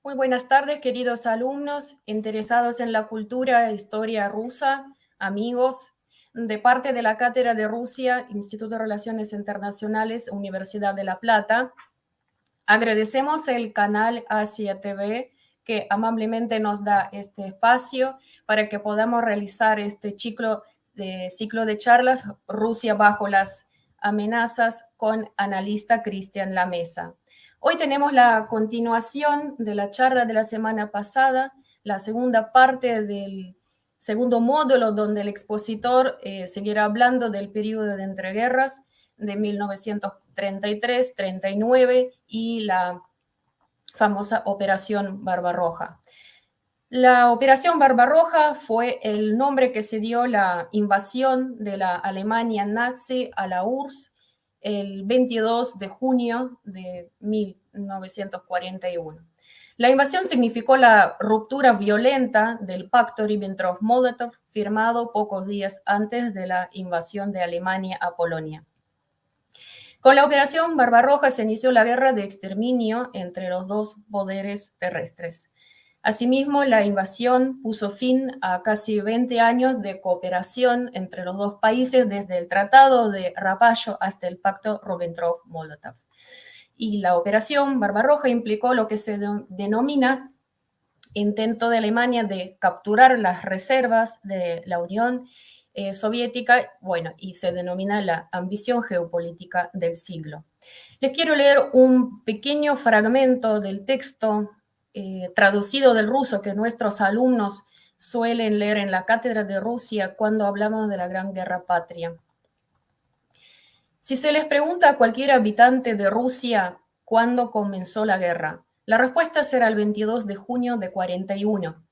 Muy buenas tardes, queridos alumnos interesados en la cultura e historia rusa, amigos. De parte de la Cátedra de Rusia, Instituto de Relaciones Internacionales, Universidad de La Plata, agradecemos el canal Asia TV que amablemente nos da este espacio para que podamos realizar este ciclo de charlas Rusia bajo las amenazas con analista Cristian Lamesa. Hoy tenemos la continuación de la charla de la semana pasada, la segunda parte del segundo módulo donde el expositor seguirá hablando del periodo de entreguerras de 1933-39 y la famosa Operación Barbarroja. La Operación Barbarroja fue el nombre que se dio la invasión de la Alemania nazi a la URSS el 22 de junio de 1941. La invasión significó la ruptura violenta del pacto Ribbentrop-Molotov firmado pocos días antes de la invasión de Alemania a Polonia. Con la Operación Barbarroja se inició la guerra de exterminio entre los dos poderes terrestres. Asimismo, la invasión puso fin a casi 20 años de cooperación entre los dos países desde el Tratado de Rapallo hasta el Pacto Ribbentrop-Molotov. Y la Operación Barbarroja implicó lo que se denomina intento de Alemania de capturar las reservas de la Unión Soviética, y se denomina la ambición geopolítica del siglo. Les quiero leer un pequeño fragmento del texto traducido del ruso que nuestros alumnos suelen leer en la Cátedra de Rusia cuando hablamos de la Gran Guerra Patria. Si se les pregunta a cualquier habitante de Rusia cuándo comenzó la guerra, la respuesta será el 22 de junio de 41.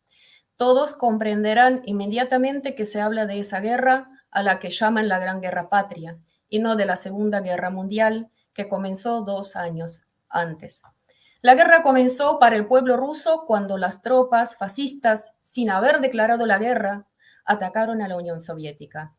Todos comprenderán inmediatamente que se habla de esa guerra a la que llaman la Gran Guerra Patria, y no de la Segunda Guerra Mundial, que comenzó 2 años antes. La guerra comenzó para el pueblo ruso cuando las tropas fascistas, sin haber declarado la guerra, atacaron a la Unión Soviética.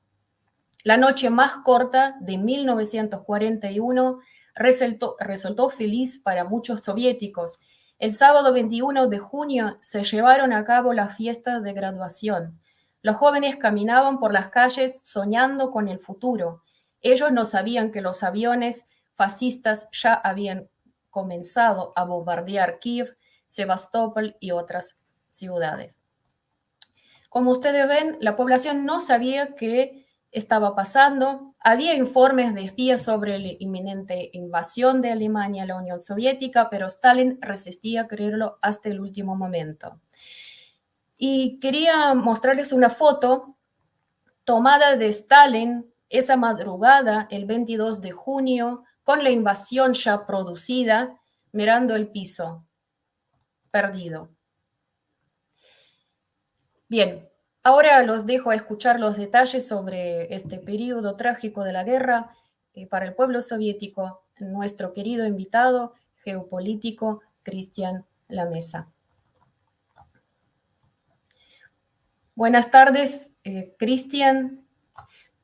La noche más corta de 1941 resultó feliz para muchos soviéticos. El sábado 21 de junio se llevaron a cabo las fiestas de graduación. Los jóvenes caminaban por las calles soñando con el futuro. Ellos no sabían que los aviones fascistas ya habían comenzado a bombardear Kiev, Sebastopol y otras ciudades. Como ustedes ven, la población no sabía qué estaba pasando. Había informes de espías sobre la inminente invasión de Alemania a la Unión Soviética, pero Stalin resistía creerlo hasta el último momento. Y quería mostrarles una foto tomada de Stalin esa madrugada, el 22 de junio, con la invasión ya producida, mirando el piso, perdido. Bien, ahora los dejo a escuchar los detalles sobre este periodo trágico de la guerra para el pueblo soviético, nuestro querido invitado geopolítico Cristian Lamesa. Buenas tardes, Cristian.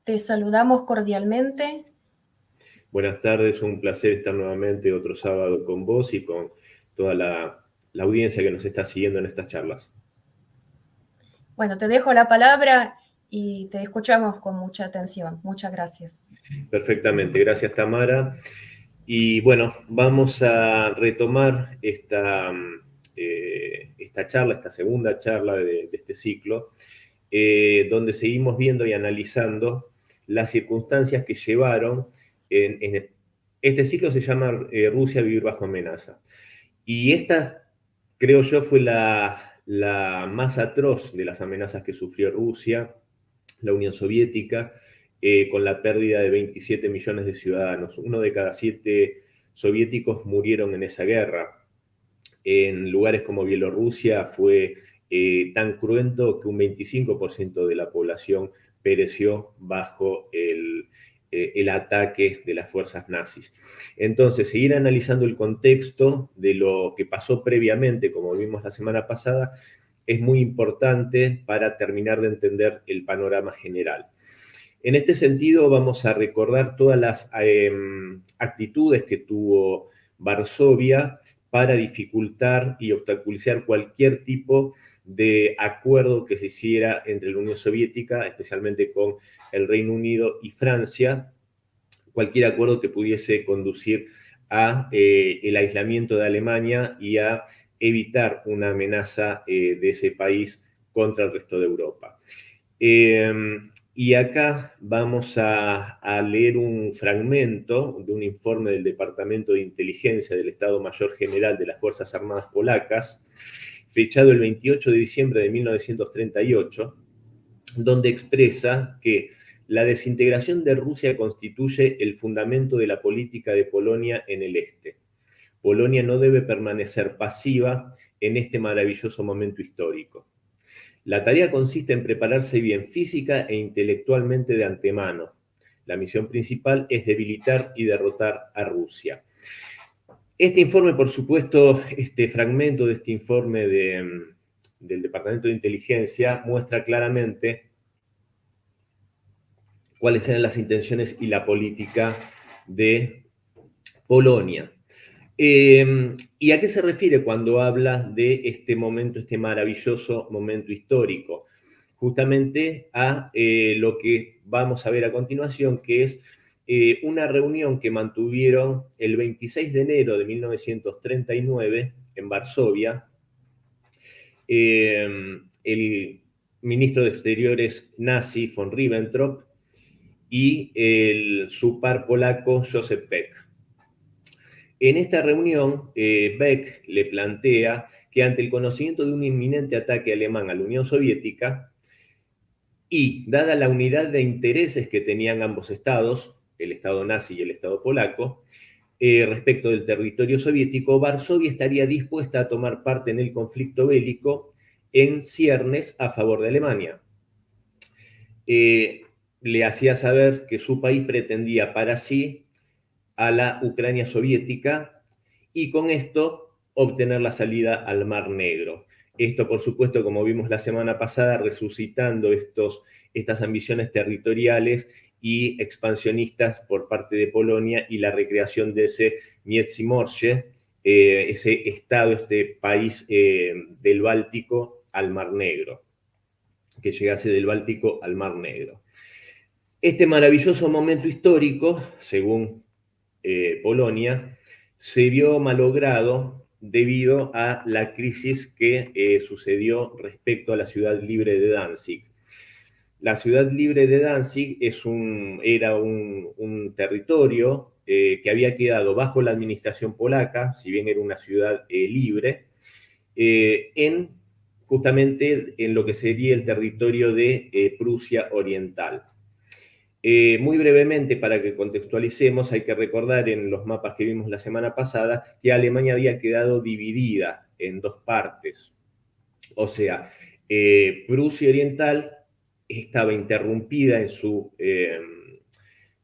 Te saludamos cordialmente. Buenas tardes, un placer estar nuevamente otro sábado con vos y con toda la audiencia que nos está siguiendo en estas charlas. Bueno, te dejo la palabra y te escuchamos con mucha atención. Muchas gracias. Perfectamente, gracias Tamara. Y bueno, vamos a retomar esta charla, esta segunda charla de este ciclo, donde seguimos viendo y analizando las circunstancias que llevaron este ciclo se llama Rusia vivir bajo amenaza. Y esta, creo yo, fue la más atroz de las amenazas que sufrió Rusia, la Unión Soviética, con la pérdida de 27 millones de ciudadanos. 1 de cada 7 soviéticos murieron en esa guerra. En lugares como Bielorrusia fue tan cruento que un 25% de la población pereció bajo el ataque de las fuerzas nazis. Entonces, seguir analizando el contexto de lo que pasó previamente, como vimos la semana pasada, es muy importante para terminar de entender el panorama general. En este sentido, vamos a recordar todas las actitudes que tuvo Varsovia para dificultar y obstaculizar cualquier tipo de acuerdo que se hiciera entre la Unión Soviética, especialmente con el Reino Unido y Francia, cualquier acuerdo que pudiese conducir a el aislamiento de Alemania y a evitar una amenaza de ese país contra el resto de Europa. Y acá vamos a leer un fragmento de un informe del Departamento de Inteligencia del Estado Mayor General de las Fuerzas Armadas Polacas, fechado el 28 de diciembre de 1938, donde expresa que la desintegración de Rusia constituye el fundamento de la política de Polonia en el este. Polonia no debe permanecer pasiva en este maravilloso momento histórico. La tarea consiste en prepararse bien física e intelectualmente de antemano. La misión principal es debilitar y derrotar a Rusia. Este informe, por supuesto, este fragmento de este informe del Departamento de Inteligencia muestra claramente cuáles eran las intenciones y la política de Polonia. ¿Y a qué se refiere cuando habla de este momento, este maravilloso momento histórico? Justamente a lo que vamos a ver a continuación, que es una reunión que mantuvieron el 26 de enero de 1939 en Varsovia, el ministro de Exteriores nazi von Ribbentrop y su par polaco Joseph Beck. En esta reunión, Beck le plantea que ante el conocimiento de un inminente ataque alemán a la Unión Soviética y dada la unidad de intereses que tenían ambos estados, el Estado nazi y el Estado polaco, respecto del territorio soviético, Varsovia estaría dispuesta a tomar parte en el conflicto bélico en ciernes a favor de Alemania. Le hacía saber que su país pretendía para sí a la Ucrania soviética y con esto obtener la salida al Mar Negro. Esto, por supuesto, como vimos la semana pasada, resucitando estas ambiciones territoriales y expansionistas por parte de Polonia y la recreación de ese Międzymorze, ese estado, este país del Báltico al Mar Negro, que llegase del Báltico al Mar Negro. Este maravilloso momento histórico, según Polonia, se vio malogrado debido a la crisis que sucedió respecto a la ciudad libre de Danzig. La ciudad libre de Danzig era un territorio que había quedado bajo la administración polaca, si bien era una ciudad libre, justamente en lo que sería el territorio de Prusia Oriental. Muy brevemente, para que contextualicemos, hay que recordar en los mapas que vimos la semana pasada que Alemania había quedado dividida en dos partes. O sea, Prusia Oriental estaba interrumpida en su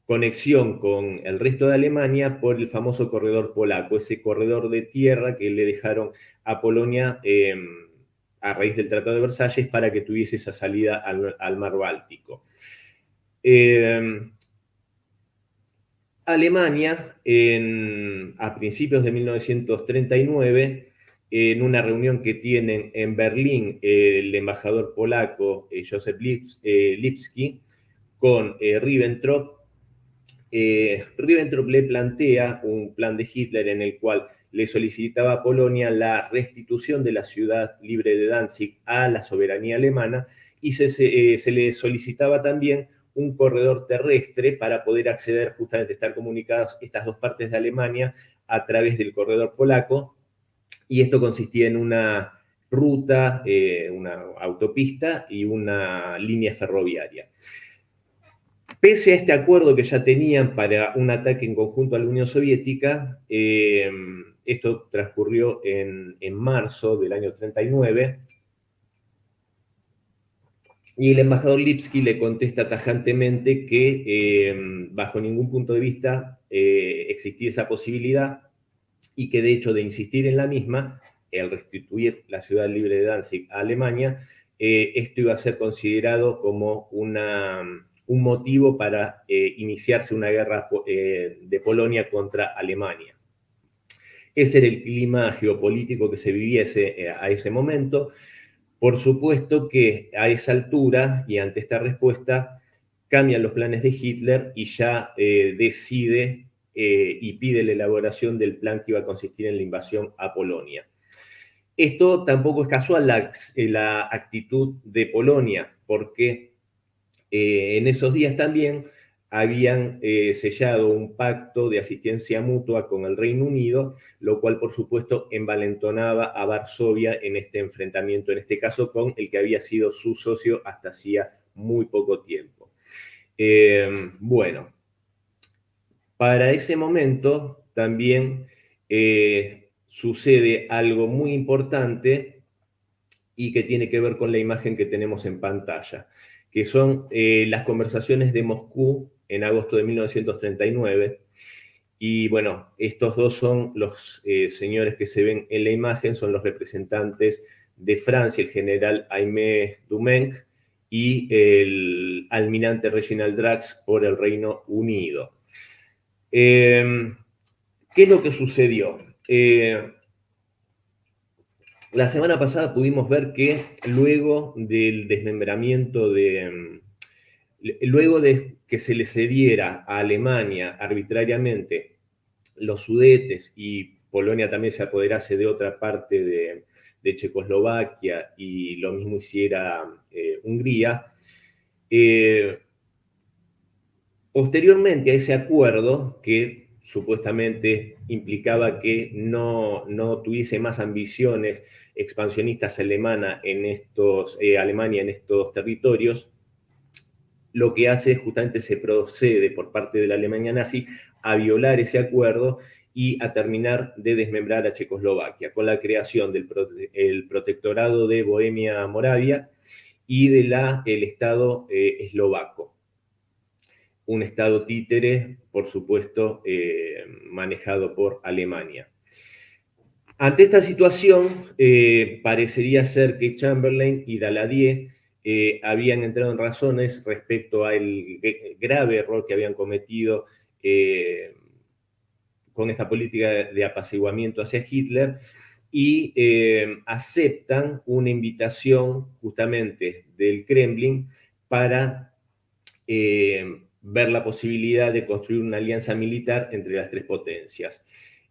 conexión con el resto de Alemania por el famoso corredor polaco, ese corredor de tierra que le dejaron a Polonia a raíz del Tratado de Versalles para que tuviese esa salida al Mar Báltico. Alemania, a principios de 1939, en una reunión que tienen en Berlín el embajador polaco Józef Lipski con Ribbentrop, Ribbentrop le plantea un plan de Hitler en el cual le solicitaba a Polonia la restitución de la ciudad libre de Danzig a la soberanía alemana y se le solicitaba también un corredor terrestre para poder acceder, justamente estar comunicadas estas dos partes de Alemania a través del corredor polaco, y esto consistía en una ruta, una autopista y una línea ferroviaria. Pese a este acuerdo que ya tenían para un ataque en conjunto a la Unión Soviética, esto transcurrió en marzo del año 39, y el embajador Lipski le contesta tajantemente que bajo ningún punto de vista existía esa posibilidad y que de hecho de insistir en la misma, el restituir la ciudad libre de Danzig a Alemania, esto iba a ser considerado como un motivo para iniciarse una guerra de Polonia contra Alemania. Ese era el clima geopolítico que se vivía a ese momento. Por supuesto que a esa altura y ante esta respuesta cambian los planes de Hitler y ya decide y pide la elaboración del plan que iba a consistir en la invasión a Polonia. Esto tampoco es casual, la actitud de Polonia, porque en esos días también habían sellado un pacto de asistencia mutua con el Reino Unido, lo cual por supuesto envalentonaba a Varsovia en este enfrentamiento, en este caso con el que había sido su socio hasta hacía muy poco tiempo. Bueno, para ese momento también sucede algo muy importante y que tiene que ver con la imagen que tenemos en pantalla, que son las conversaciones de Moscú en agosto de 1939. Y bueno, estos dos son los señores que se ven en la imagen, son los representantes de Francia, el general Aimé Doumenc y el almirante Reginald Drax por el Reino Unido. ¿Qué es lo que sucedió? La semana pasada pudimos ver que luego del desmembramiento luego de que se le cediera a Alemania arbitrariamente los Sudetes y Polonia también se apoderase de otra parte de Checoslovaquia y lo mismo hiciera Hungría, posteriormente a ese acuerdo que supuestamente implicaba que no tuviese más ambiciones expansionistas Alemania en estos territorios, lo que hace es justamente se procede por parte de la Alemania nazi a violar ese acuerdo y a terminar de desmembrar a Checoslovaquia con la creación del protectorado de Bohemia-Moravia y del Estado eslovaco. Un Estado títere, por supuesto, manejado por Alemania. Ante esta situación, parecería ser que Chamberlain y Daladier habían entrado en razones respecto al grave error que habían cometido con esta política de apaciguamiento hacia Hitler y aceptan una invitación justamente del Kremlin para ver la posibilidad de construir una alianza militar entre las tres potencias.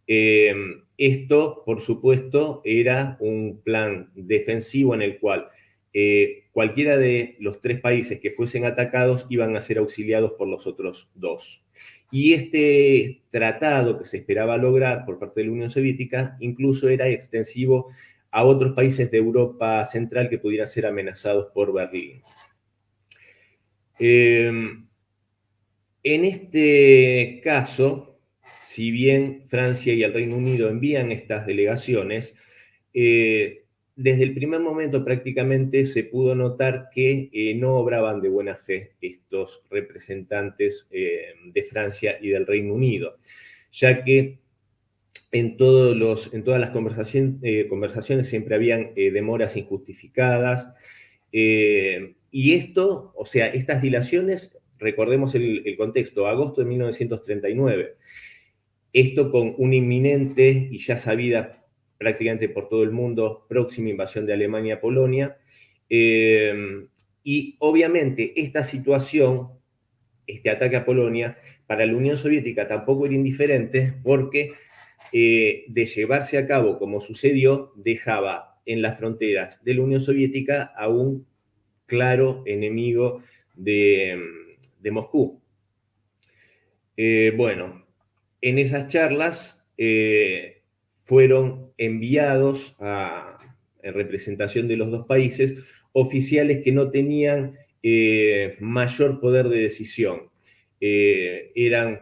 Esto, por supuesto, era un plan defensivo en el cual cualquiera de los tres países que fuesen atacados iban a ser auxiliados por los otros dos. Y este tratado que se esperaba lograr por parte de la Unión Soviética incluso era extensivo a otros países de Europa Central que pudieran ser amenazados por Berlín. En este caso, si bien Francia y el Reino Unido envían estas delegaciones, desde el primer momento prácticamente se pudo notar que no obraban de buena fe estos representantes de Francia y del Reino Unido, ya que en todas las conversaciones siempre habían demoras injustificadas, y esto, o sea, estas dilaciones, recordemos el contexto, agosto de 1939, esto con una inminente y ya sabida prácticamente por todo el mundo próxima invasión de Alemania a Polonia, y obviamente esta situación, este ataque a Polonia, para la Unión Soviética tampoco era indiferente porque de llevarse a cabo como sucedió, dejaba en las fronteras de la Unión Soviética a un claro enemigo de Moscú. Bueno, en esas charlas fueron enviados en representación de los dos países oficiales que no tenían mayor poder de decisión. Eran,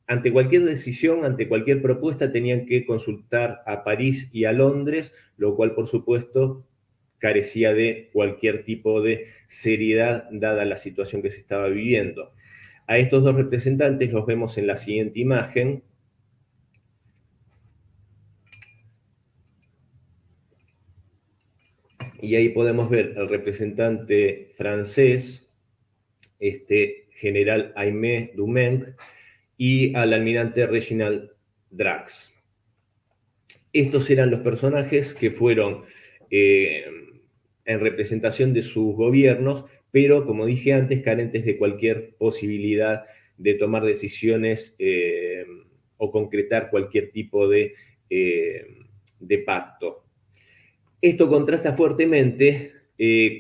ante cualquier decisión, ante cualquier propuesta, tenían que consultar a París y a Londres, lo cual, por supuesto, carecía de cualquier tipo de seriedad dada la situación que se estaba viviendo. A estos dos representantes los vemos en la siguiente imagen. Y ahí podemos ver al representante francés, general Aimé Doumenc, y al almirante Reginald Drax. Estos eran los personajes que fueron en representación de sus gobiernos, pero, como dije antes, carentes de cualquier posibilidad de tomar decisiones o concretar cualquier tipo de pacto. Esto contrasta fuertemente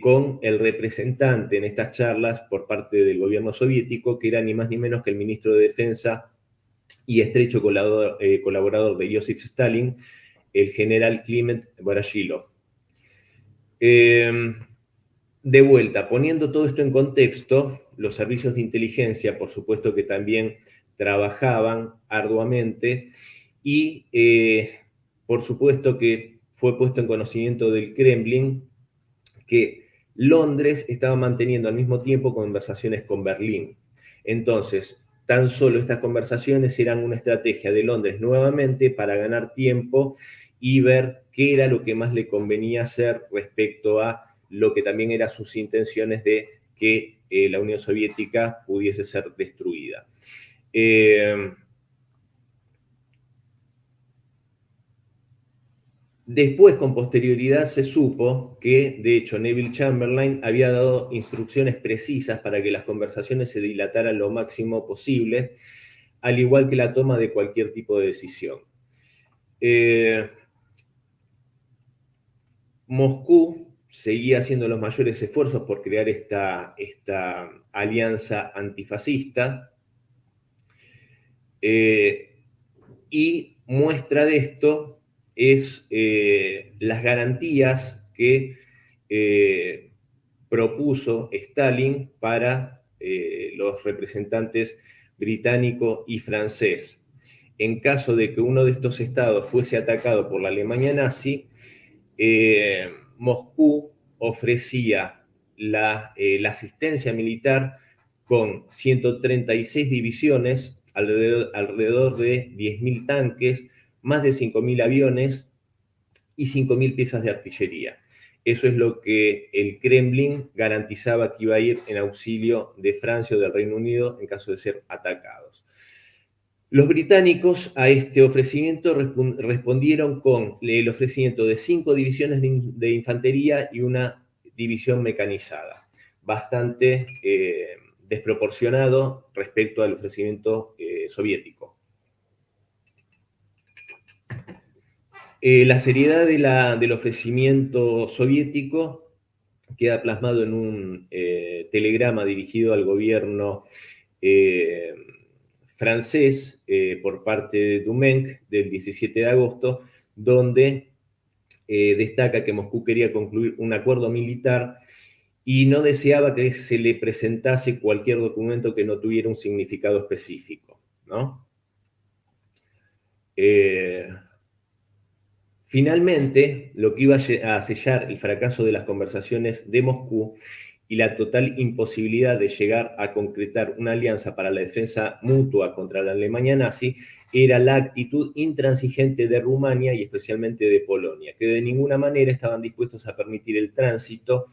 con el representante en estas charlas por parte del gobierno soviético, que era ni más ni menos que el ministro de Defensa y estrecho colaborador de Joseph Stalin, el general Kliment Voroshilov. De vuelta, poniendo todo esto en contexto, los servicios de inteligencia, por supuesto que también trabajaban arduamente y por supuesto que fue puesto en conocimiento del Kremlin que Londres estaba manteniendo al mismo tiempo conversaciones con Berlín. Entonces, tan solo estas conversaciones eran una estrategia de Londres nuevamente para ganar tiempo y ver qué era lo que más le convenía hacer respecto a lo que también eran sus intenciones de que la Unión Soviética pudiese ser destruida. Después, con posterioridad, se supo que, de hecho, Neville Chamberlain había dado instrucciones precisas para que las conversaciones se dilataran lo máximo posible, al igual que la toma de cualquier tipo de decisión. Moscú seguía haciendo los mayores esfuerzos por crear esta alianza antifascista, y muestra de esto es las garantías que propuso Stalin para los representantes británico y francés. En caso de que uno de estos estados fuese atacado por la Alemania nazi, Moscú ofrecía la asistencia militar con 136 divisiones, alrededor de 10.000 tanques, más de 5.000 aviones y 5.000 piezas de artillería. Eso es lo que el Kremlin garantizaba que iba a ir en auxilio de Francia o del Reino Unido en caso de ser atacados. Los británicos a este ofrecimiento respondieron con el ofrecimiento de 5 divisiones de infantería y una división mecanizada, bastante desproporcionado respecto al ofrecimiento soviético. La seriedad del ofrecimiento soviético queda plasmado en un telegrama dirigido al gobierno francés por parte de Dumenc del 17 de agosto, donde destaca que Moscú quería concluir un acuerdo militar y no deseaba que se le presentase cualquier documento que no tuviera un significado específico, ¿no? Finalmente, lo que iba a sellar el fracaso de las conversaciones de Moscú y la total imposibilidad de llegar a concretar una alianza para la defensa mutua contra la Alemania nazi era la actitud intransigente de Rumania y especialmente de Polonia, que de ninguna manera estaban dispuestos a permitir el tránsito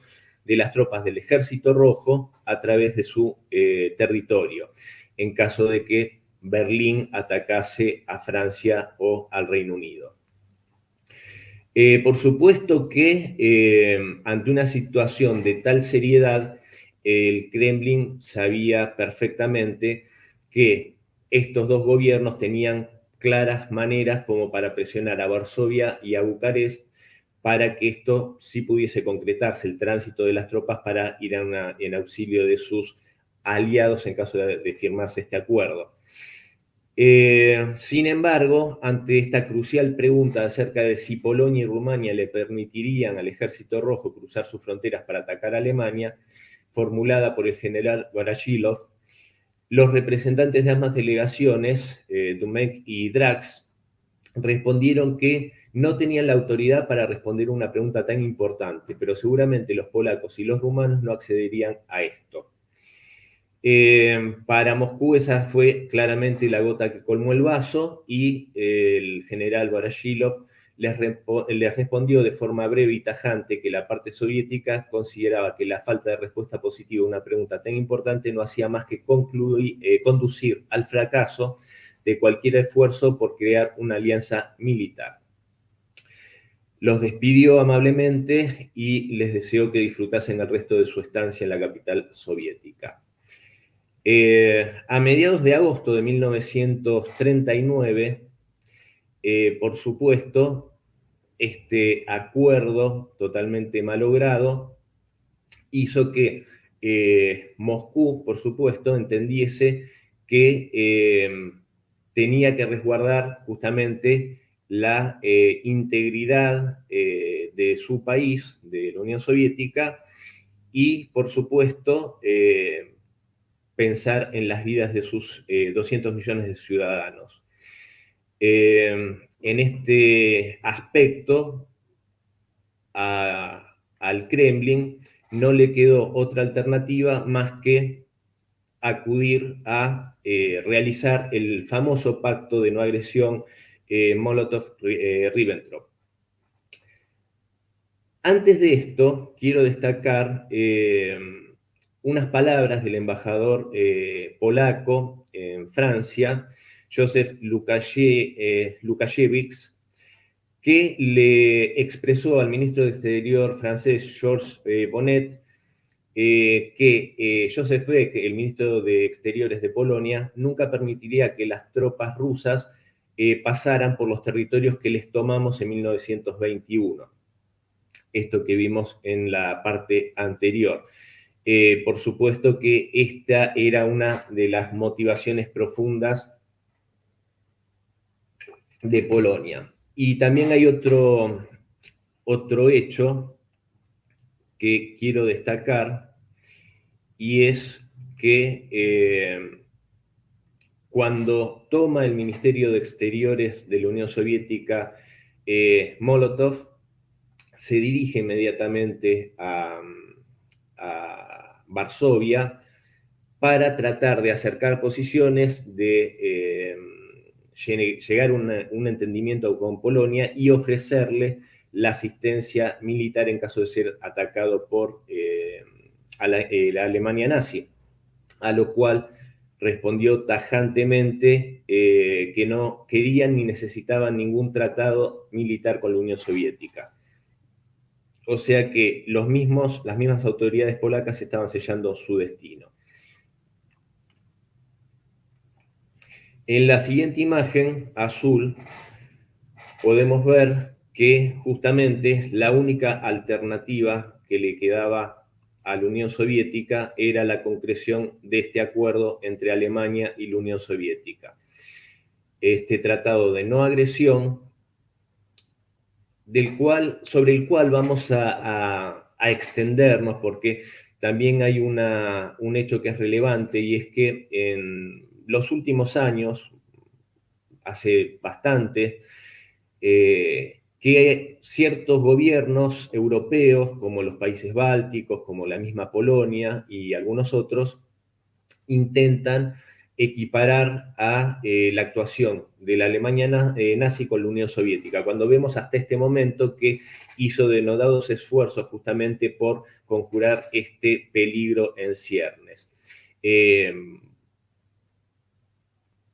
de las tropas del Ejército Rojo a través de su territorio, en caso de que Berlín atacase a Francia o al Reino Unido. Por supuesto que ante una situación de tal seriedad, el Kremlin sabía perfectamente que estos dos gobiernos tenían claras maneras como para presionar a Varsovia y a Bucarest para que esto sí pudiese concretarse, el tránsito de las tropas para ir en auxilio de sus aliados en caso de firmarse este acuerdo. Sin embargo, ante esta crucial pregunta acerca de si Polonia y Rumania le permitirían al Ejército Rojo cruzar sus fronteras para atacar a Alemania, formulada por el general Voroshilov, los representantes de ambas delegaciones, Dumenc y Drax, respondieron que no tenían la autoridad para responder una pregunta tan importante, pero seguramente los polacos y los rumanos no accederían a esto. Para Moscú esa fue claramente la gota que colmó el vaso y el general Voroshilov les respondió de forma breve y tajante que la parte soviética consideraba que la falta de respuesta positiva a una pregunta tan importante no hacía más que conducir al fracaso de cualquier esfuerzo por crear una alianza militar. Los despidió amablemente y les deseó que disfrutasen el resto de su estancia en la capital soviética. A mediados de agosto de 1939, por supuesto, este acuerdo totalmente malogrado hizo que Moscú, por supuesto, entendiese que tenía que resguardar justamente la integridad de su país, de la Unión Soviética, y, por supuesto, pensar en las vidas de sus 200 millones de ciudadanos. En este aspecto, al Kremlin no le quedó otra alternativa más que acudir a realizar el famoso pacto de no agresión Molotov-Ribbentrop. Antes de esto, quiero destacar unas palabras del embajador polaco en Francia, Joseph Lukasiewicz, que le expresó al ministro de Exterior francés Georges Bonnet que Joseph Beck, el ministro de Exteriores de Polonia, nunca permitiría que las tropas rusas pasaran por los territorios que les tomamos en 1921. Esto que vimos en la parte anterior. Por supuesto que esta era una de las motivaciones profundas de Polonia. Y también hay otro hecho que quiero destacar, y es que cuando toma el Ministerio de Exteriores de la Unión Soviética, Molotov se dirige inmediatamente a Varsovia para tratar de acercar posiciones, de llegar a un entendimiento con Polonia y ofrecerle la asistencia militar en caso de ser atacado por la Alemania nazi, a lo cual respondió tajantemente que no querían ni necesitaban ningún tratado militar con la Unión Soviética. O sea que las mismas autoridades polacas estaban sellando su destino. En la siguiente imagen, azul, podemos ver que justamente la única alternativa que le quedaba a la Unión Soviética era la concreción de este acuerdo entre Alemania y la Unión Soviética. Este tratado de no agresión, sobre el cual vamos a extendernos, porque también hay un hecho que es relevante, y es que en los últimos años, hace bastante, que ciertos gobiernos europeos, como los países bálticos, como la misma Polonia y algunos otros, intentan equiparar a la actuación de la Alemania nazi con la Unión Soviética, cuando vemos hasta este momento que hizo denodados esfuerzos justamente por conjurar este peligro en ciernes.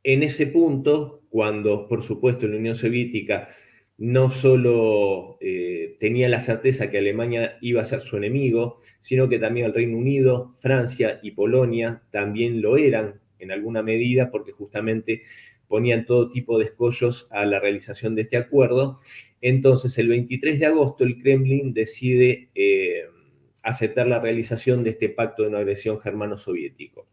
En ese punto, cuando por supuesto la Unión Soviética no solo tenía la certeza que Alemania iba a ser su enemigo, sino que también el Reino Unido, Francia y Polonia también lo eran en alguna medida, porque justamente ponían todo tipo de escollos a la realización de este acuerdo. Entonces, el 23 de agosto, el Kremlin decide aceptar la realización de este pacto de no agresión germano-soviético.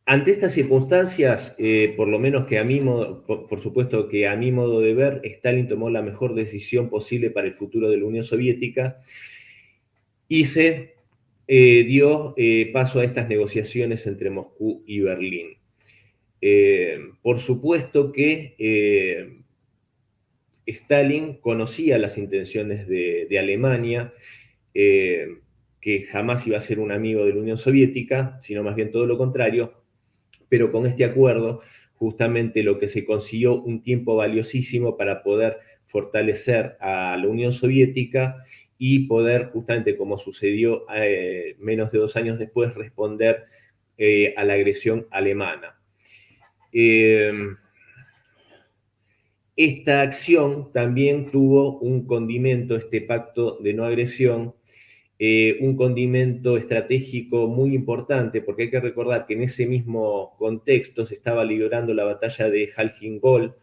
Ante estas circunstancias, por lo menos que a mí, por supuesto que a mi modo de ver, Stalin tomó la mejor decisión posible para el futuro de la Unión Soviética y se dio paso a estas negociaciones entre Moscú y Berlín. Por supuesto que Stalin conocía las intenciones de Alemania, que jamás iba a ser un amigo de la Unión Soviética, sino más bien todo lo contrario. Pero con este acuerdo, justamente lo que se consiguió un tiempo valiosísimo para poder fortalecer a la Unión Soviética y poder, justamente como sucedió menos de 2 años después, responder a la agresión alemana. Esta acción también tuvo un condimento, este pacto de no agresión, un condimento estratégico muy importante, porque hay que recordar que en ese mismo contexto se estaba librando la batalla de Jalgingol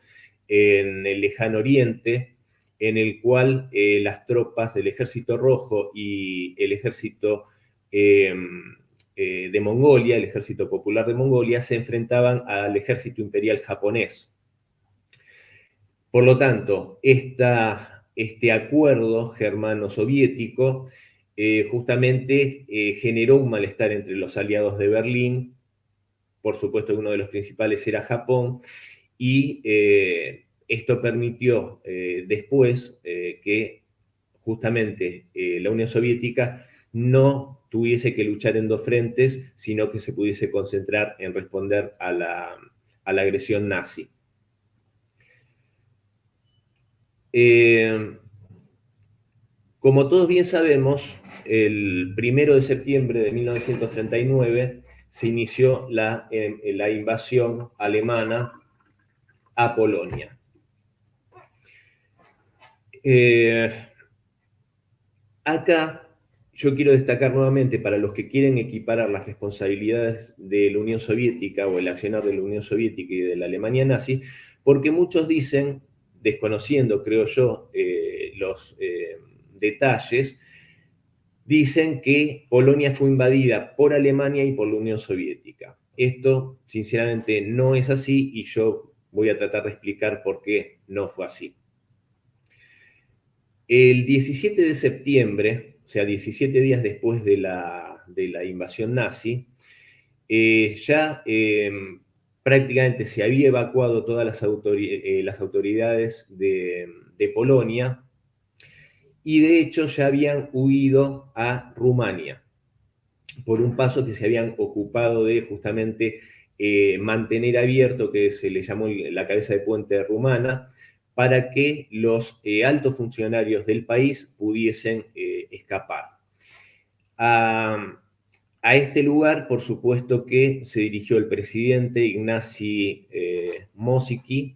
en el lejano oriente, en el cual las tropas del Ejército Rojo y el ejército de Mongolia, el Ejército Popular de Mongolia, se enfrentaban al ejército imperial japonés. Por lo tanto, este acuerdo germano-soviético justamente generó un malestar entre los aliados de Berlín. Por supuesto, uno de los principales era Japón, y esto permitió después que justamente la Unión Soviética no tuviese que luchar en dos frentes, sino que se pudiese concentrar en responder a la agresión nazi. Como todos bien sabemos, el 1 de septiembre de 1939 se inició la invasión alemana a Polonia. Acá yo quiero destacar nuevamente, para los que quieren equiparar las responsabilidades de la Unión Soviética o el accionar de la Unión Soviética y de la Alemania nazi, porque muchos dicen, desconociendo, creo yo, los detalles, dicen que Polonia fue invadida por Alemania y por la Unión Soviética. Esto, sinceramente, no es así, y yo voy a tratar de explicar por qué no fue así. El 17 de septiembre, o sea, 17 días después de la invasión nazi, ya prácticamente se había evacuado todas las autoridades de Polonia, y de hecho ya habían huido a Rumania, por un paso que se habían ocupado de justamente mantener abierto, que se le llamó la cabeza de puente rumana, para que los altos funcionarios del país pudiesen escapar. A este lugar, por supuesto, que se dirigió el presidente Ignacy Mościcki,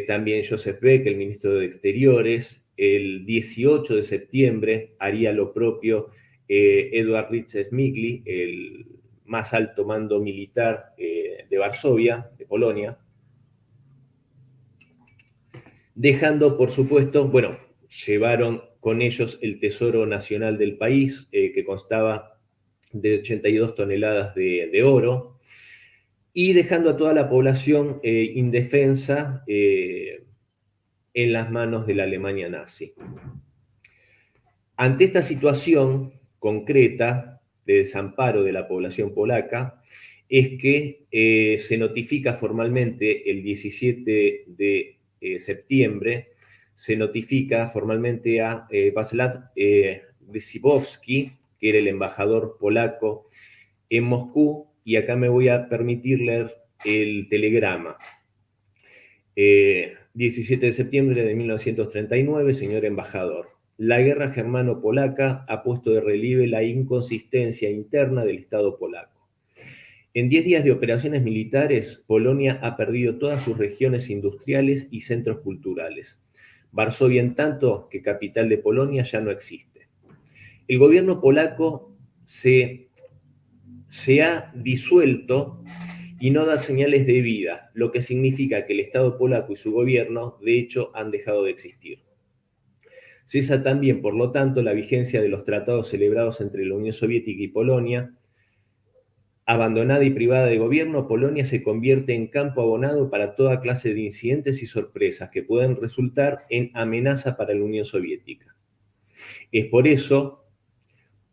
también Joseph Beck, el ministro de Exteriores. El 18 de septiembre haría lo propio Edward Rycz-Zmigli, el más alto mando militar de Varsovia, de Polonia, dejando, por supuesto, bueno, llevaron con ellos el tesoro nacional del país, que constaba de 82 toneladas de oro, y dejando a toda la población indefensa en las manos de la Alemania nazi. Ante esta situación concreta de desamparo de la población polaca, es que se notifica formalmente el 17 de septiembre, se notifica formalmente a Václav Wyszybowski, que era el embajador polaco en Moscú, y acá me voy a permitir leer el telegrama. 17 de septiembre de 1939, señor embajador. La guerra germano-polaca ha puesto de relieve la inconsistencia interna del Estado polaco. En 10 días de operaciones militares, Polonia ha perdido todas sus regiones industriales y centros culturales. Varsovia, en tanto que capital de Polonia, ya no existe. El gobierno polaco se ha disuelto y no da señales de vida, lo que significa que el Estado polaco y su gobierno, de hecho, han dejado de existir. Cesa también, por lo tanto, la vigencia de los tratados celebrados entre la Unión Soviética y Polonia. Abandonada y privada de gobierno, Polonia se convierte en campo abonado para toda clase de incidentes y sorpresas que pueden resultar en amenaza para la Unión Soviética. Es por eso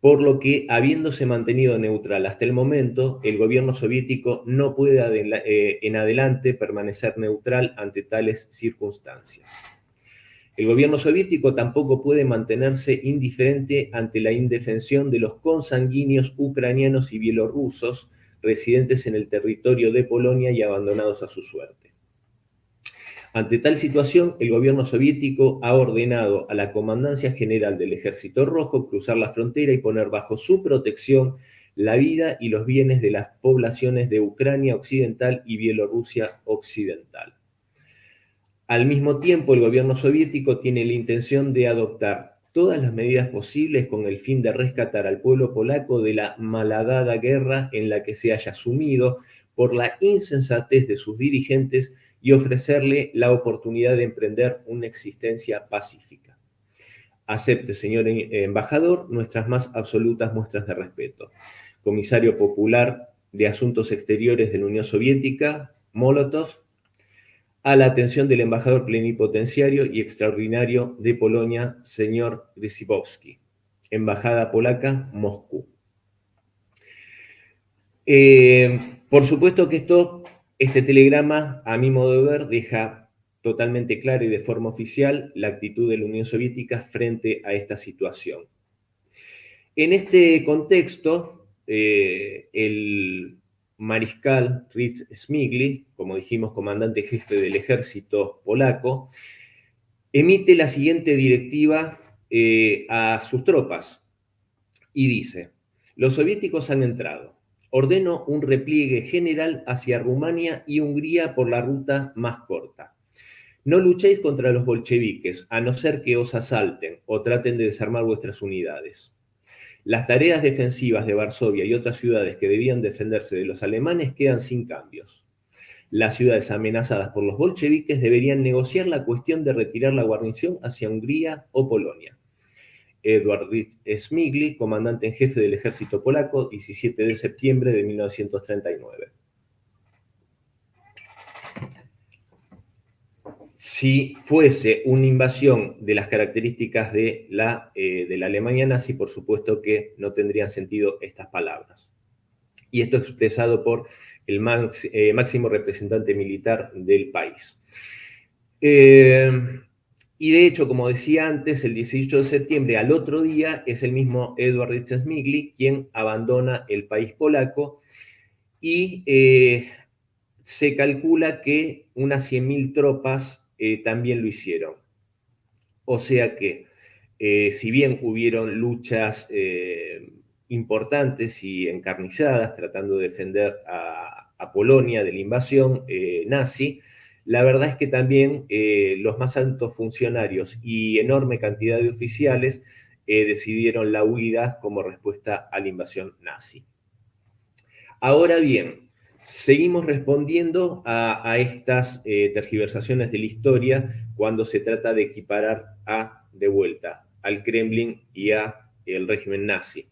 por lo que, habiéndose mantenido neutral hasta el momento, el gobierno soviético no puede en adelante permanecer neutral ante tales circunstancias. El gobierno soviético tampoco puede mantenerse indiferente ante la indefensión de los consanguíneos ucranianos y bielorrusos residentes en el territorio de Polonia y abandonados a su suerte. Ante tal situación, el gobierno soviético ha ordenado a la Comandancia General del Ejército Rojo cruzar la frontera y poner bajo su protección la vida y los bienes de las poblaciones de Ucrania Occidental y Bielorrusia Occidental. Al mismo tiempo, el gobierno soviético tiene la intención de adoptar todas las medidas posibles con el fin de rescatar al pueblo polaco de la malhadada guerra en la que se haya sumido por la insensatez de sus dirigentes y ofrecerle la oportunidad de emprender una existencia pacífica. Acepte, señor embajador, nuestras más absolutas muestras de respeto. Comisario Popular de Asuntos Exteriores de la Unión Soviética, Molotov, a la atención del embajador plenipotenciario y extraordinario de Polonia, señor Grzybowski. Embajada Polaca, Moscú. Por supuesto que este telegrama, a mi modo de ver, deja totalmente clara y de forma oficial la actitud de la Unión Soviética frente a esta situación. En este contexto, el mariscal Fritz Smigli, como dijimos, comandante jefe del ejército polaco, emite la siguiente directiva a sus tropas y dice: los soviéticos han entrado. Ordeno un repliegue general hacia Rumania y Hungría por la ruta más corta. No luchéis contra los bolcheviques, a no ser que os asalten o traten de desarmar vuestras unidades. Las tareas defensivas de Varsovia y otras ciudades que debían defenderse de los alemanes quedan sin cambios. Las ciudades amenazadas por los bolcheviques deberían negociar la cuestión de retirar la guarnición hacia Hungría o Polonia. Edward Smigli, comandante en jefe del ejército polaco, 17 de septiembre de 1939. Si fuese una invasión de las características de la Alemania nazi, por supuesto que no tendrían sentido estas palabras. Y esto expresado por el máximo representante militar del país. Y de hecho, como decía antes, el 18 de septiembre, al otro día, es el mismo Edward Smigli quien abandona el país polaco y se calcula que unas 100.000 tropas también lo hicieron. O sea que, si bien hubieron luchas importantes y encarnizadas tratando de defender a Polonia de la invasión nazi, la verdad es que también los más altos funcionarios y enorme cantidad de oficiales decidieron la huida como respuesta a la invasión nazi. Ahora bien, seguimos respondiendo a estas tergiversaciones de la historia cuando se trata de equiparar de vuelta al Kremlin y al régimen nazi.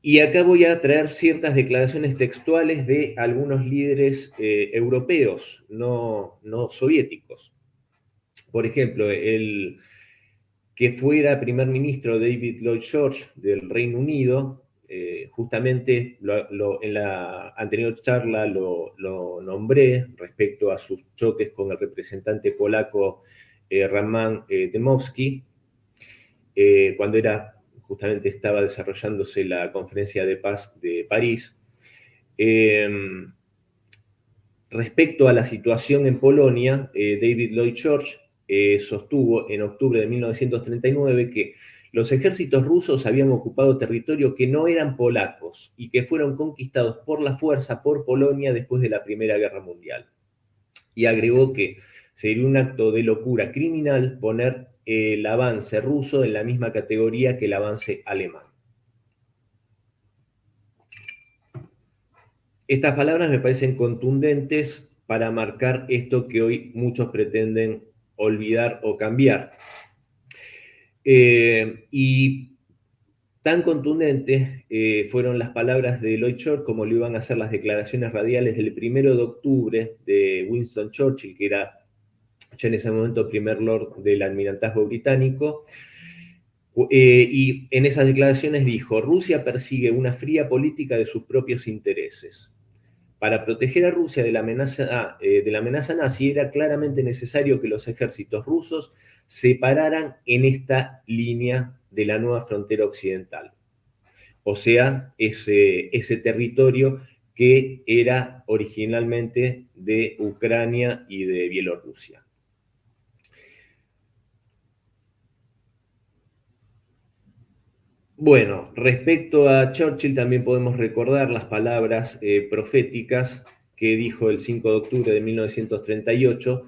Y acá voy a traer ciertas declaraciones textuales de algunos líderes europeos, no soviéticos. Por ejemplo, el que fuera primer ministro David Lloyd George del Reino Unido, justamente en la anterior charla lo nombré respecto a sus choques con el representante polaco Roman Dmowski, cuando justamente estaba desarrollándose la conferencia de paz de París. Respecto a la situación en Polonia, David Lloyd George sostuvo en octubre de 1939 que los ejércitos rusos habían ocupado territorio que no eran polacos y que fueron conquistados por la fuerza por Polonia después de la Primera Guerra Mundial. Y agregó que sería un acto de locura criminal poner el avance ruso en la misma categoría que el avance alemán. Estas palabras me parecen contundentes para marcar esto que hoy muchos pretenden olvidar o cambiar. Y tan contundentes fueron las palabras de Lloyd George como lo iban a ser las declaraciones radiales del 1 de octubre de Winston Churchill, que era ya en ese momento primer lord del almirantazgo británico. Y en esas declaraciones dijo: Rusia persigue una fría política de sus propios intereses. Para proteger a Rusia de la amenaza nazi era claramente necesario que los ejércitos rusos se pararan en esta línea de la nueva frontera occidental. O sea, ese territorio que era originalmente de Ucrania y de Bielorrusia. Bueno, respecto a Churchill también podemos recordar las palabras proféticas que dijo el 5 de octubre de 1938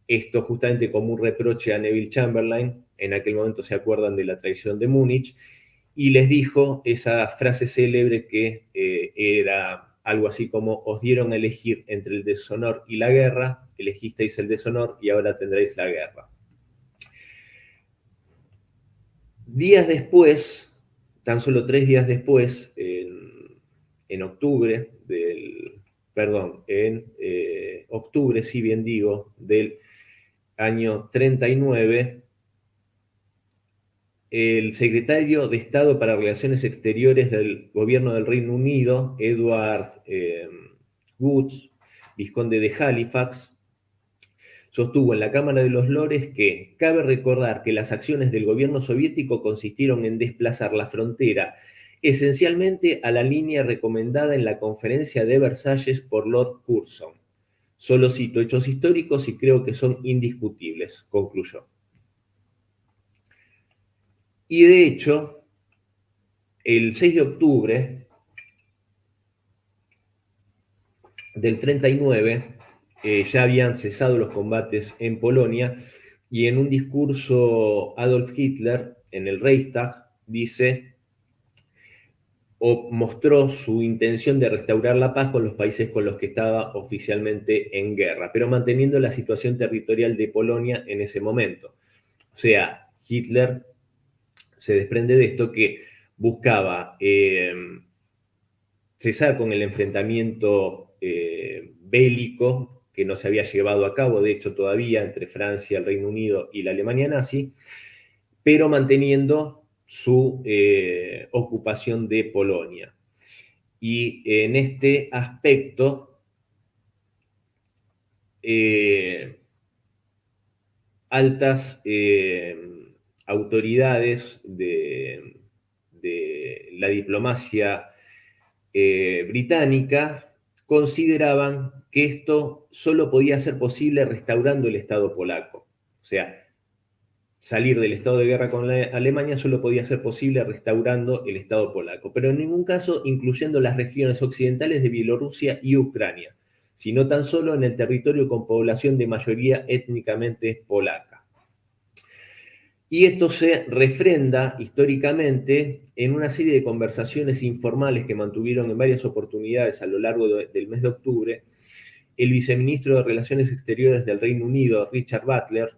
esto justamente como un reproche a Neville Chamberlain, en aquel momento se acuerdan de la traición de Múnich, y les dijo esa frase célebre que era algo así como: os dieron a elegir entre el deshonor y la guerra, elegisteis el deshonor y ahora tendréis la guerra. Días después, tan solo 3 días después, en octubre octubre, si bien digo, del año 39, el secretario de Estado para Relaciones Exteriores del gobierno del Reino Unido, Edward Woods, vizconde de Halifax, sostuvo en la Cámara de los Lores que cabe recordar que las acciones del gobierno soviético consistieron en desplazar la frontera esencialmente a la línea recomendada en la conferencia de Versalles por Lord Curzon. Solo cito hechos históricos y creo que son indiscutibles, concluyó. Y de hecho, el 6 de octubre del 39, ya habían cesado los combates en Polonia, y en un discurso Adolf Hitler en el Reichstag dice, o mostró su intención de restaurar la paz con los países con los que estaba oficialmente en guerra, pero manteniendo la situación territorial de Polonia en ese momento. O sea, Hitler se desprende de esto que buscaba cesar con el enfrentamiento bélico que no se había llevado a cabo, de hecho todavía, entre Francia, el Reino Unido y la Alemania nazi, pero manteniendo su ocupación de Polonia. Y en este aspecto, altas autoridades de la diplomacia británica consideraban que esto solo podía ser posible restaurando el Estado polaco. O sea, salir del estado de guerra con la Alemania solo podía ser posible restaurando el Estado polaco, pero en ningún caso incluyendo las regiones occidentales de Bielorrusia y Ucrania, sino tan solo en el territorio con población de mayoría étnicamente polaca. Y esto se refrenda históricamente en una serie de conversaciones informales que mantuvieron en varias oportunidades a lo largo del mes de octubre el viceministro de Relaciones Exteriores del Reino Unido, Richard Butler,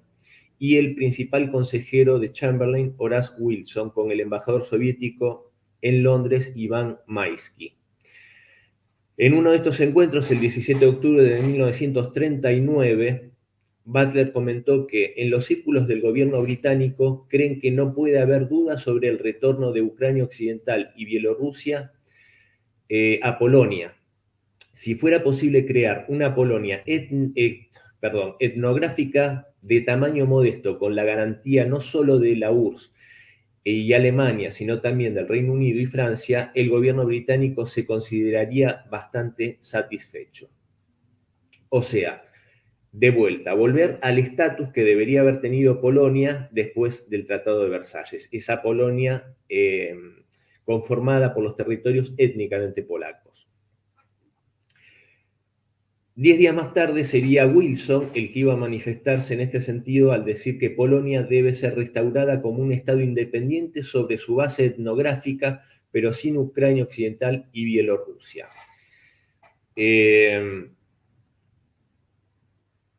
y el principal consejero de Chamberlain, Horace Wilson, con el embajador soviético en Londres, Iván Maisky. En uno de estos encuentros, el 17 de octubre de 1939, Butler comentó que en los círculos del gobierno británico creen que no puede haber duda sobre el retorno de Ucrania Occidental y Bielorrusia a Polonia. Si fuera posible crear una Polonia etnográfica de tamaño modesto, con la garantía no solo de la URSS y Alemania, sino también del Reino Unido y Francia, el gobierno británico se consideraría bastante satisfecho. O sea, de vuelta, volver al estatus que debería haber tenido Polonia después del Tratado de Versalles, esa Polonia conformada por los territorios étnicamente polacos. 10 días más tarde sería Wilson el que iba a manifestarse en este sentido al decir que Polonia debe ser restaurada como un estado independiente sobre su base etnográfica, pero sin Ucrania Occidental y Bielorrusia.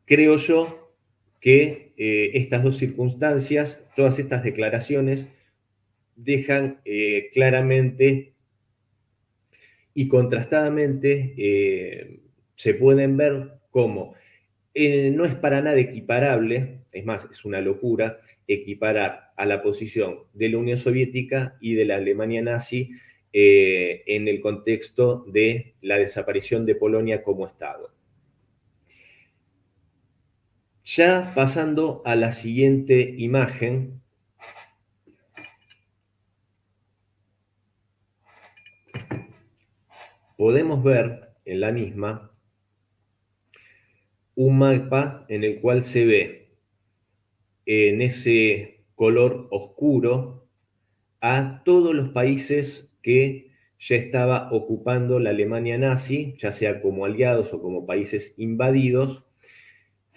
Creo yo que estas dos circunstancias, todas estas declaraciones, dejan claramente y contrastadamente se pueden ver cómo no es para nada equiparable, es más, es una locura, equiparar a la posición de la Unión Soviética y de la Alemania nazi en el contexto de la desaparición de Polonia como Estado. Ya pasando a la siguiente imagen, podemos ver en la misma un mapa en el cual se ve en ese color oscuro a todos los países que ya estaba ocupando la Alemania nazi, ya sea como aliados o como países invadidos,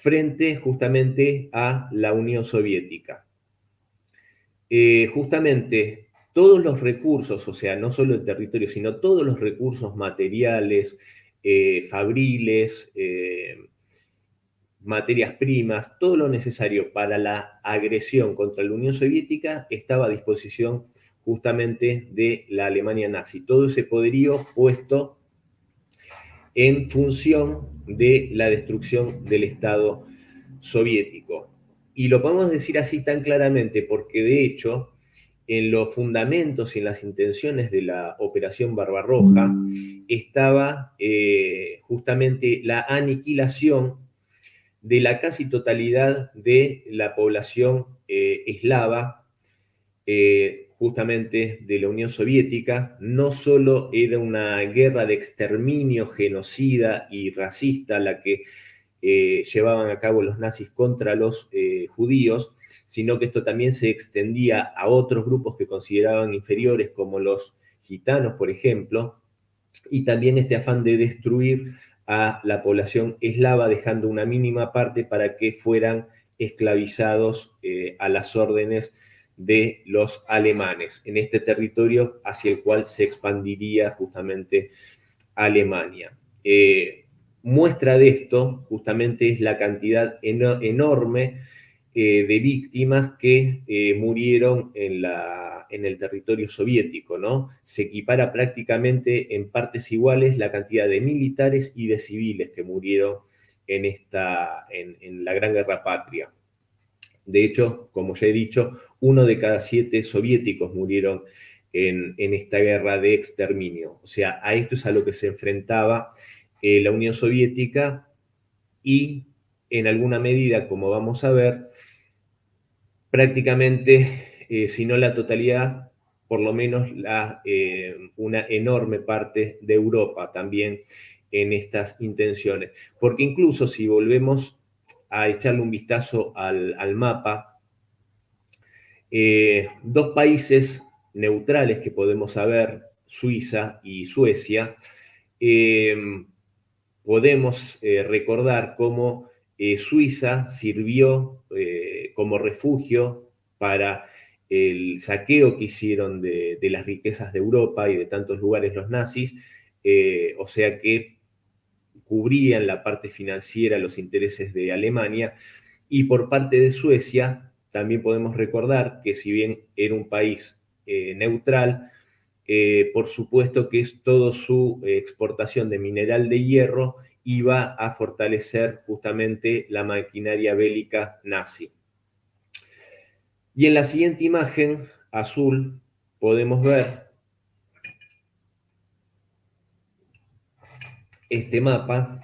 frente justamente a la Unión Soviética. Justamente todos los recursos, o sea, no solo el territorio, sino todos los recursos materiales, fabriles, materias primas, todo lo necesario para la agresión contra la Unión Soviética estaba a disposición justamente de la Alemania nazi. Todo ese poderío puesto en función de la destrucción del Estado soviético. Y lo podemos decir así tan claramente porque, de hecho, en los fundamentos y en las intenciones de la Operación Barbarroja estaba justamente la aniquilación de la casi totalidad de la población eslava, justamente de la Unión Soviética. No solo era una guerra de exterminio, genocida y racista la que llevaban a cabo los nazis contra los judíos, sino que esto también se extendía a otros grupos que consideraban inferiores, como los gitanos, por ejemplo, y también este afán de destruir a la población eslava, dejando una mínima parte para que fueran esclavizados a las órdenes de los alemanes, en este territorio hacia el cual se expandiría justamente Alemania. Muestra de esto justamente es la cantidad enorme de víctimas que murieron en el territorio soviético, ¿no? Se equipara prácticamente en partes iguales la cantidad de militares y de civiles que murieron en la Gran Guerra Patria. De hecho, como ya he dicho, 1 de cada 7 soviéticos murieron en esta guerra de exterminio. O sea, a esto es a lo que se enfrentaba la Unión Soviética y, en alguna medida, como vamos a ver, prácticamente, si no la totalidad, por lo menos una enorme parte de Europa también en estas intenciones. Porque incluso si volvemos a echarle un vistazo al mapa, 2 países neutrales que podemos saber, Suiza y Suecia, podemos recordar cómo Suiza sirvió como refugio para el saqueo que hicieron de las riquezas de Europa y de tantos lugares los nazis, o sea que cubrían la parte financiera, los intereses de Alemania, y por parte de Suecia también podemos recordar que, si bien era un país neutral, por supuesto que toda su exportación de mineral de hierro iba a fortalecer justamente la maquinaria bélica nazi. Y en la siguiente imagen, azul, podemos ver este mapa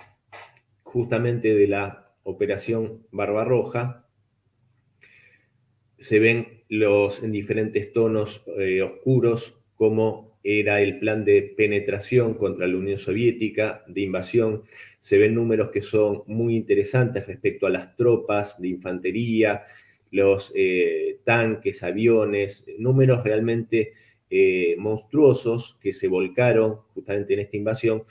justamente de la Operación Barbarroja. Se ven en diferentes tonos oscuros cómo era el plan de penetración contra la Unión Soviética, de invasión. Se ven números que son muy interesantes respecto a las tropas de infantería, los tanques, aviones, números realmente monstruosos que se volcaron justamente en esta invasión,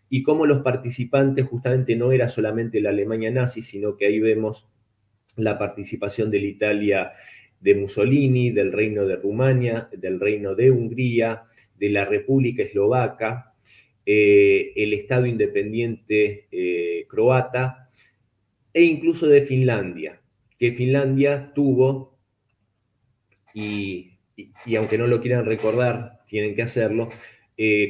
y cómo los participantes justamente no era solamente la Alemania nazi, sino que ahí vemos la participación de la Italia de Mussolini, del Reino de Rumania, del Reino de Hungría, de la República Eslovaca, el Estado independiente croata e incluso de Finlandia, que Finlandia tuvo, y aunque no lo quieran recordar, tienen que hacerlo,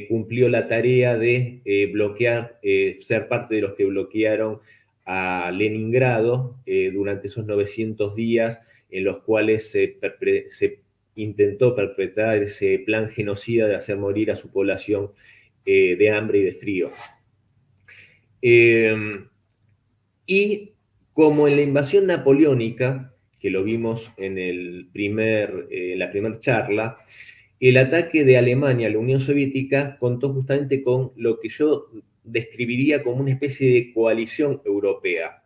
cumplió la tarea de bloquear, ser parte de los que bloquearon a Leningrado durante esos 900 días en los cuales se intentó perpetrar ese plan genocida de hacer morir a su población de hambre y de frío. Y como en la invasión napoleónica, que lo vimos en la primera charla, el ataque de Alemania a la Unión Soviética contó justamente con lo que yo describiría como una especie de coalición europea,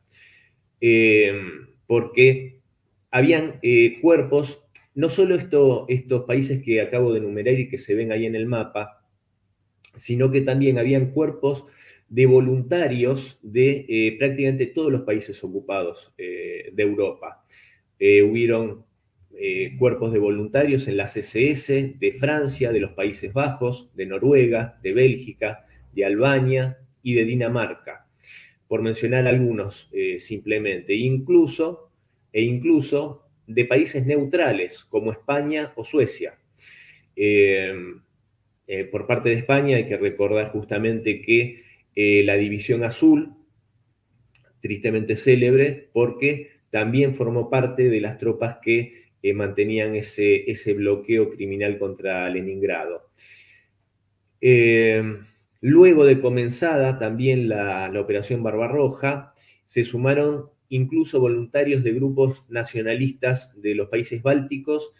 porque habían cuerpos, no solo estos países que acabo de enumerar y que se ven ahí en el mapa, sino que también habían cuerpos de voluntarios de prácticamente todos los países ocupados de Europa. Hubieron cuerpos de voluntarios en las SS de Francia, de los Países Bajos, de Noruega, de Bélgica, de Albania y de Dinamarca, por mencionar algunos simplemente, incluso de países neutrales como España o Suecia. Por parte de España hay que recordar justamente que la División Azul, tristemente célebre, porque también formó parte de las tropas que mantenían ese bloqueo criminal contra Leningrado. Luego de comenzada también la Operación Barbarroja, se sumaron incluso voluntarios de grupos nacionalistas de los países bálticos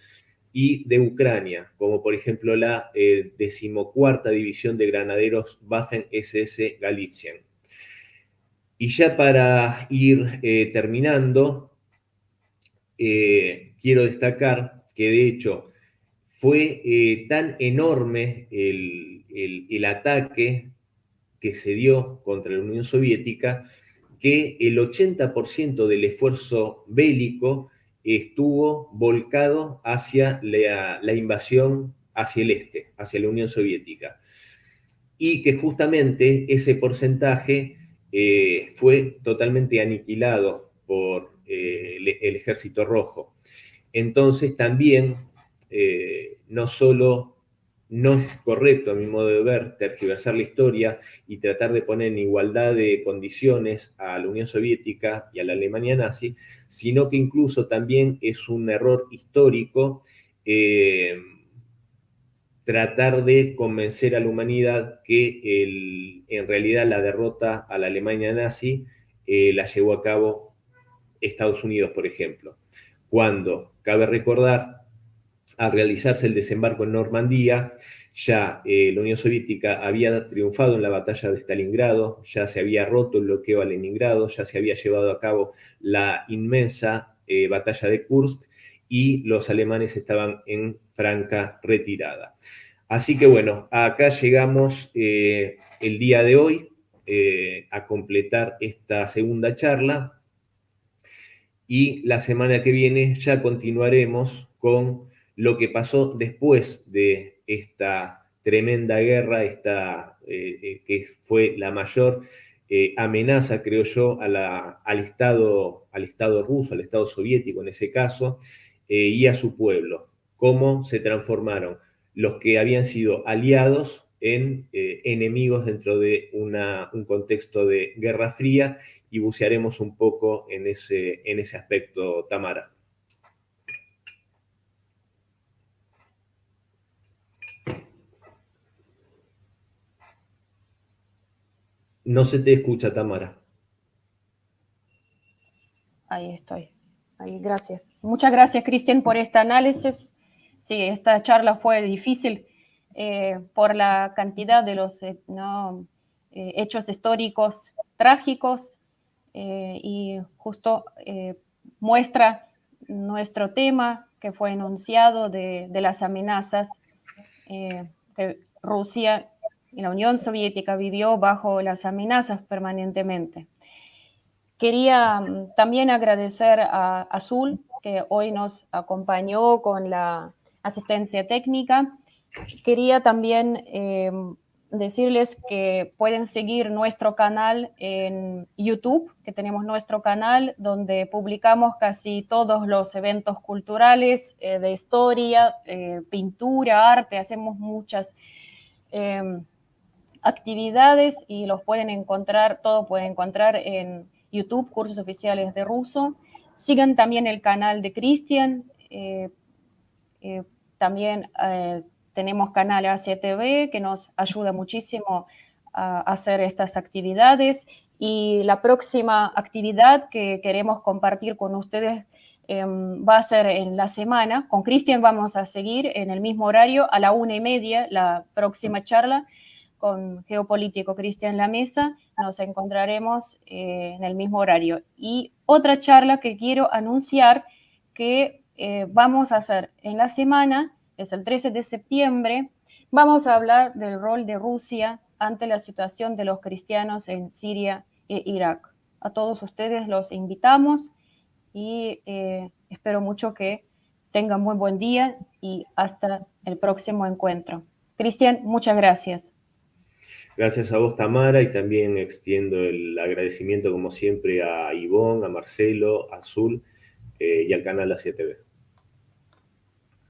y de Ucrania, como por ejemplo la 14ª División de Granaderos Waffen-SS Galizien. Y ya para ir terminando, quiero destacar que de hecho fue tan enorme el ataque que se dio contra la Unión Soviética que el 80% del esfuerzo bélico estuvo volcado hacia la invasión hacia el este, hacia la Unión Soviética. Y que justamente ese porcentaje fue totalmente aniquilado por el Ejército Rojo. Entonces también no solo no es correcto, a mi modo de ver, tergiversar la historia y tratar de poner en igualdad de condiciones a la Unión Soviética y a la Alemania nazi, sino que incluso también es un error histórico tratar de convencer a la humanidad que en realidad la derrota a la Alemania nazi la llevó a cabo Estados Unidos, por ejemplo. Cuando, cabe recordar, al realizarse el desembarco en Normandía, ya la Unión Soviética había triunfado en la batalla de Stalingrado, ya se había roto el bloqueo a Leningrado, ya se había llevado a cabo la inmensa batalla de Kursk y los alemanes estaban en franca retirada. Así que bueno, acá llegamos el día de hoy a completar esta segunda charla y la semana que viene ya continuaremos con lo que pasó después de esta tremenda guerra, que fue la mayor amenaza, creo yo, al Estado ruso, al Estado soviético en ese caso, y a su pueblo. Cómo se transformaron los que habían sido aliados en enemigos dentro de un contexto de Guerra Fría, y bucearemos un poco en ese aspecto, Tamara. No se te escucha, Tamara. Ahí estoy. Ahí, gracias. Muchas gracias, Cristian, por este análisis. Sí, esta charla fue difícil por la cantidad de los hechos históricos trágicos y justo muestra nuestro tema que fue enunciado de las amenazas que Rusia y la Unión Soviética vivió bajo las amenazas permanentemente. Quería también agradecer a Azul, que hoy nos acompañó con la asistencia técnica. Quería también decirles que pueden seguir nuestro canal en YouTube, que tenemos nuestro canal donde publicamos casi todos los eventos culturales de historia, pintura, arte, hacemos muchas actividades y los pueden encontrar, todo pueden encontrar en YouTube, Cursos Oficiales de Ruso. Sigan también el canal de Cristian. También tenemos canal Asia TV que nos ayuda muchísimo a hacer estas actividades. Y la próxima actividad que queremos compartir con ustedes va a ser en la semana. Con Cristian vamos a seguir en el mismo horario a la 1:30, la próxima charla con Geopolítico Cristian La Mesa, nos encontraremos en el mismo horario. Y otra charla que quiero anunciar que vamos a hacer en la semana, es el 13 de septiembre, Vamos a hablar del rol de Rusia ante la situación de los cristianos en Siria e Irak. A todos ustedes los invitamos y espero mucho que tengan muy buen día y hasta el próximo encuentro. Cristian, muchas gracias. Gracias a vos, Tamara, y también extiendo el agradecimiento, como siempre, a Ivonne, a Marcelo, a Azul y al canal Asia TV.